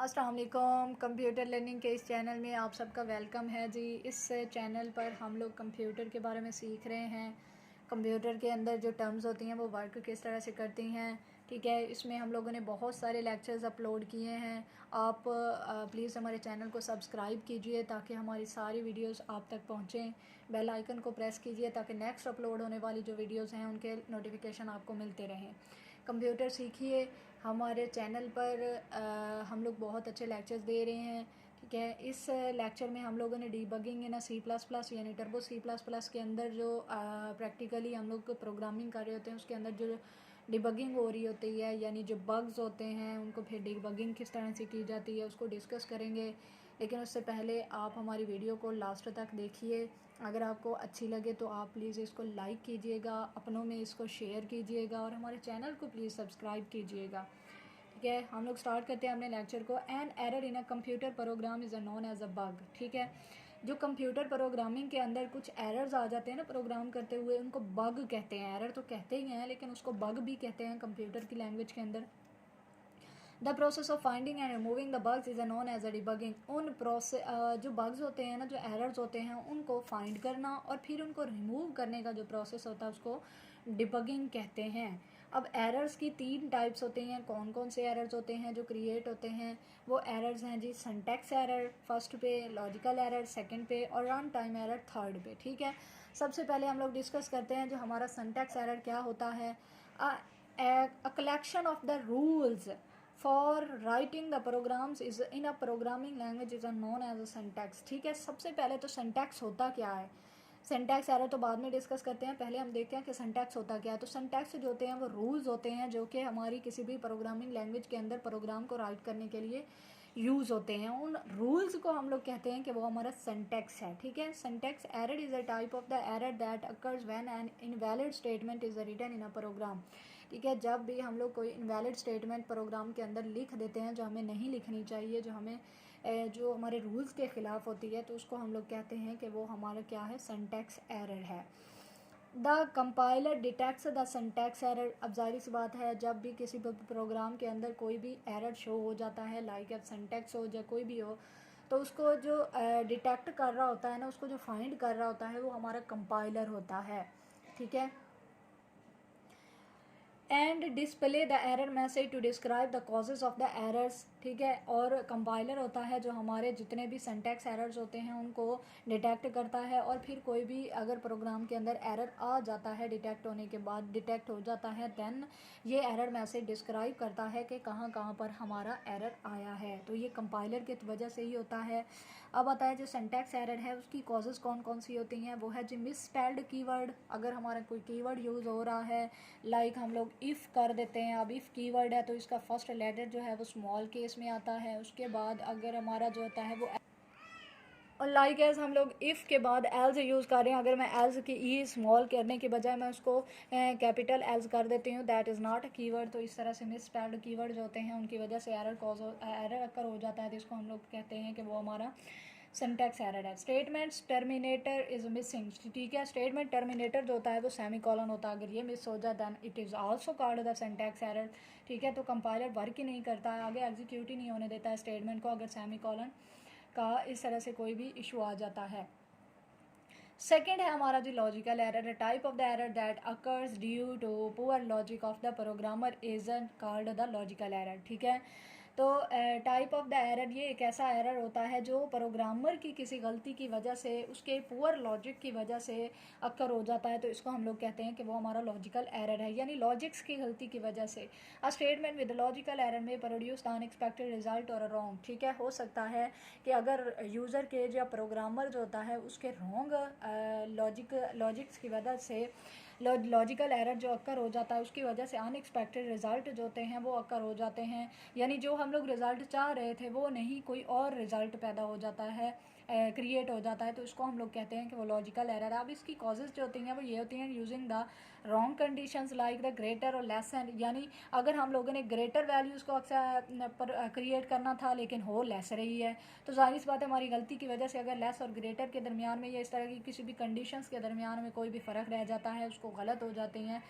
अस्सलाम वालेकुम। Computer learning के इस चैनल में आप सबका वेलकम है जी। इस चैनल पर हम लोग कंप्यूटर के बारे में सीख रहे हैं। कंप्यूटर के अंदर जो टर्म्स होती हैं वो वर्क किस तरह से करती हैं, ठीक है। इसमें हम लोगों ने बहुत सारे लेक्चर्स अपलोड किए हैं। आप प्लीज़ हमारे चैनल को सब्सक्राइब कीजिए ताकि हमारी सारी वीडियोस आप तक पहुंचें। बेल आइकन को प्रेस कीजिए ताकि नेक्स्ट अपलोड होने वाली जो वीडियोस हैं उनके नोटिफिकेशन आपको मिलते रहें। कंप्यूटर सीखिए। हमारे चैनल पर हम लोग बहुत अच्छे लेक्चर्स दे रहे हैं, ठीक है। इस लेक्चर में हम लोगों ने डीबगिंग इन C++ यानी टर्बो C++ के अंदर जो प्रैक्टिकली हम लोग प्रोग्रामिंग कर रहे होते हैं उसके अंदर जो डिबगिंग हो रही होती है, यानी जो बग्स होते हैं उनको फिर डिबगिंग किस तरह से की जाती है उसको डिस्कस करेंगे। लेकिन उससे पहले आप हमारी वीडियो को लास्ट तक देखिए। अगर आपको अच्छी लगे तो आप प्लीज़ इसको लाइक कीजिएगा, अपनों में इसको शेयर कीजिएगा और हमारे चैनल को प्लीज़ सब्सक्राइब कीजिएगा, ठीक है। हम लोग स्टार्ट करते हैं अपने लेक्चर को। An error in a computer program is known as a bug, ठीक है। जो कंप्यूटर प्रोग्रामिंग के अंदर कुछ एरर्स आ जाते हैं ना प्रोग्राम करते हुए, उनको बग कहते हैं। एरर तो कहते ही हैं लेकिन उसको बग भी कहते हैं कंप्यूटर की लैंग्वेज के अंदर। The process of finding and removing the bugs is known as a debugging. उन प्रोसेस जो बग्स होते हैं ना, जो एरर्स होते हैं, उनको फाइंड करना और फिर उनको रिमूव करने का जो प्रोसेस होता है उसको डिबगिंग कहते हैं। अब एरर्स की 3 टाइप्स होते हैं। कौन कौन से एरर्स होते हैं जो क्रिएट होते हैं? वो एरर्स हैं जी, सिंटैक्स एरर फर्स्ट पे, लॉजिकल एरर सेकंड पे और रन टाइम एरर थर्ड पे, ठीक है। सबसे पहले हम लोग डिस्कस करते हैं जो हमारा सिंटैक्स एरर क्या होता है। A collection of the rules for writing the programs is in a programming language is known as a syntax, ठीक है। सबसे पहले तो सिंटैक्स होता क्या है। सिंटैक्स एरर तो बाद में डिस्कस करते हैं, पहले हम देखते हैं कि सिंटैक्स होता क्या है। तो सिंटैक्स जो होते हैं वो रूल्स होते हैं जो कि हमारी किसी भी प्रोग्रामिंग लैंग्वेज के अंदर प्रोग्राम को राइट करने के लिए यूज़ होते हैं। उन रूल्स को हम लोग कहते हैं कि वो हमारा सिंटैक्स है, ठीक है। Syntax error is a type of the error that occurs when an invalid statement is written in a program, ठीक है। जब भी हम लोग कोई इनवैलिड स्टेटमेंट प्रोग्राम के अंदर लिख देते हैं जो हमें नहीं लिखनी चाहिए, जो हमें जो हमारे रूल्स के ख़िलाफ़ होती है, तो उसको हम लोग कहते हैं कि वो हमारा क्या है, सिंटैक्स एरर है। The compiler detects the syntax error. अब जाहिर सी बात है जब भी किसी प्रोग्राम के अंदर कोई भी एरर शो हो जाता है, लाइक अब सिंटैक्स हो या कोई भी हो, तो उसको जो डिटेक्ट कर रहा होता है ना, उसको जो फाइंड कर रहा होता है वो हमारा कंपाइलर होता है, ठीक है। And display the error message to describe the causes of the errors, ठीक है। और कंपाइलर होता है जो हमारे जितने भी सिंटैक्स एरर्स होते हैं उनको डिटेक्ट करता है, और फिर कोई भी अगर प्रोग्राम के अंदर एरर आ जाता है, डिटेक्ट होने के बाद डिटेक्ट हो जाता है, देन ये एरर मैसेज डिस्क्राइब करता है कि कहाँ कहाँ पर हमारा एरर आया है। तो ये कंपाइलर की वजह से ही होता है। अब आता है जो सिंटैक्स एरर है उसकी कॉजेज़ कौन कौन सी होती हैं। वो है जी मिसस्पेल्ड कीवर्ड। अगर हमारा कोई कीवर्ड यूज़ हो रहा है, लाइक हम लोग इफ़ कर देते हैं। अब इफ़ कीवर्ड है तो इसका फर्स्ट लेटर जो है वो स्मॉल केस में आता है। उसके बाद अगर हमारा जो होता है वो, और लाइक एज हम लोग इफ़ के बाद एल्स यूज़ कर रहे हैं, अगर मैं एल्स की ई स्मॉल करने के बजाय मैं उसको कैपिटल एल्स कर देती हूँ, that is not a keyword. तो इस तरह से मिसस्पेल्ड कीवर्ड जो होते हैं उनकी वजह से एरर अकर हो जाता है, तो इसको हम लोग कहते हैं कि वो हमारा सिंटैक्स एरर है। स्टेटमेंट्स टर्मिनेटर इज मिसिंग, ठीक है। स्टेटमेंट टर्मिनेटर जो होता है वो सेमीकोलन होता है। अगर ये मिस हो जाए then it is also called the syntax error, ठीक है। तो कंपाइलर वर्क ही नहीं करता है, आगे एग्जीक्यूट ही नहीं होने देता है स्टेटमेंट को अगर सेमीकोलन का इस तरह से कोई भी इशू आ जाता है। सेकेंड है हमारा जो logical error, type of the error that occurs due to poor logic of the programmer is called the logical error, ठीक है। तो टाइप ऑफ द एरर ये एक ऐसा एरर होता है जो प्रोग्रामर की किसी गलती की वजह से, उसके पुअर लॉजिक की वजह से अक्कर हो जाता है, तो इसको हम लोग कहते हैं कि वो हमारा लॉजिकल एरर है, यानी लॉजिक्स की गलती की वजह से। A statement with logical error में प्रोड्यूस अनएक्सपेक्टेड रिजल्ट और रॉन्ग, ठीक है। हो सकता है कि अगर यूज़र के या प्रोग्रामर जो होता है उसके रॉन्ग लॉजिक्स की वजह से लॉजिकल एरर जो अक्कर हो जाता है उसकी वजह से अनएक्सपेक्टेड रिज़ल्ट जो होते हैं वो अक्कर हो जाते हैं, यानी जो हम लोग रिज़ल्ट चाह रहे थे वो नहीं, कोई और रिज़ल्ट पैदा हो जाता है, क्रिएट हो जाता है, तो इसको हम लोग कहते हैं कि वो लॉजिकल एरर है। अब इसकी कॉजेज़ जो होती हैं वो ये होती हैं, using the wrong conditions like the greater और लेस एंड, यानी अगर हम लोगों ने ग्रेटर वैल्यूज़ को अक्सर क्रिएट करना था लेकिन हो लेस रही है, तो जाहिर सी बात है हमारी गलती की वजह से अगर लेस और ग्रेटर के दरमियान में या इस तरह की किसी भी कंडीशंस के दरमियान में कोई भी फ़र्क रह जाता है, उसको गलत हो जाते हैं,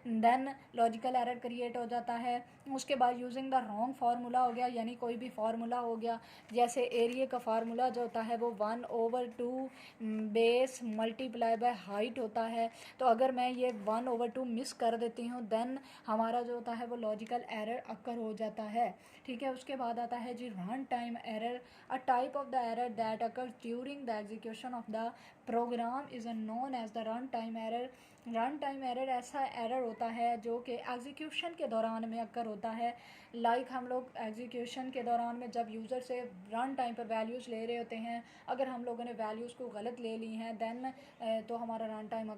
देन लॉजिकल एरर क्रिएट हो जाता है। उसके बाद यूजिंग द रॉन्ग फार्मूला हो गया, यानी कोई भी फार्मूला हो गया, जैसे एरिया का फार्मूला जो होता है वो 1/2 बेस मल्टीप्लाई बाय हाइट होता है। तो अगर मैं ये 1/2 मिस कर देती हूँ देन हमारा जो होता है वो लॉजिकल एरर अकर हो जाता है। ठीक है, उसके बाद आता है जी run time error, a type of the error that occur during the execution of the program is known as the run time error. Run time error ऐसा एरर होता है जो कि एग्जीक्यूशन के दौरान में अकर होता है। लाइक हम लोग एग्जीक्यूशन के दौरान में जब यूज़र से रन टाइम पर वैल्यूज़ ले रहे होते हैं, अगर हम लोगों ने वैल्यूज़ को गलत ले ली हैं देन तो हमारा रन टाइम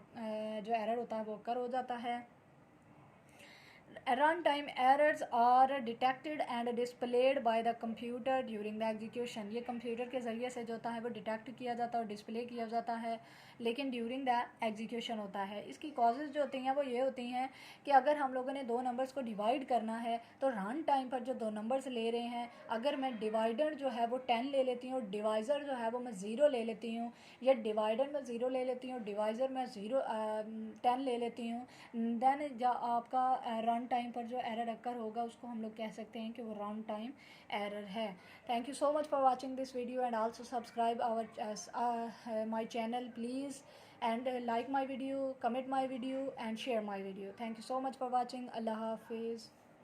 जो एरर होता है वो अकर हो जाता है। Runtime errors are detected and displayed by the computer during the execution। ये कंप्यूटर के ज़रिए से जो होता है वो डिटेक्ट किया जाता है और डिस्प्ले किया जाता है, लेकिन ड्यूरिंग द एग्जीक्यूशन होता है। इसकी कॉजेज़ जो होती हैं वो ये होती हैं कि अगर हम लोगों ने दो नंबर्स को डिवाइड करना है तो रन टाइम पर जो दो नंबर्स ले रहे हैं, अगर मैं डिवाइडर जो है वो 10 ले लेती हूँ, डिवाइज़र जो है वो मैं 0 ले लेती हूँ, या डिवाइडर में 0 ले लेती हूँ, डिवाइज़र में 10 ले लेती हूँ, देन जो आपका रन टाइम पर जो एरर अकर होगा उसको हम लोग कह सकते हैं कि वो रन टाइम एरर है। Thank you so much for watching this video and also subscribe our my channel please, and like my video, comment my video and share my video. Thank you so much for watching. Allah Hafiz.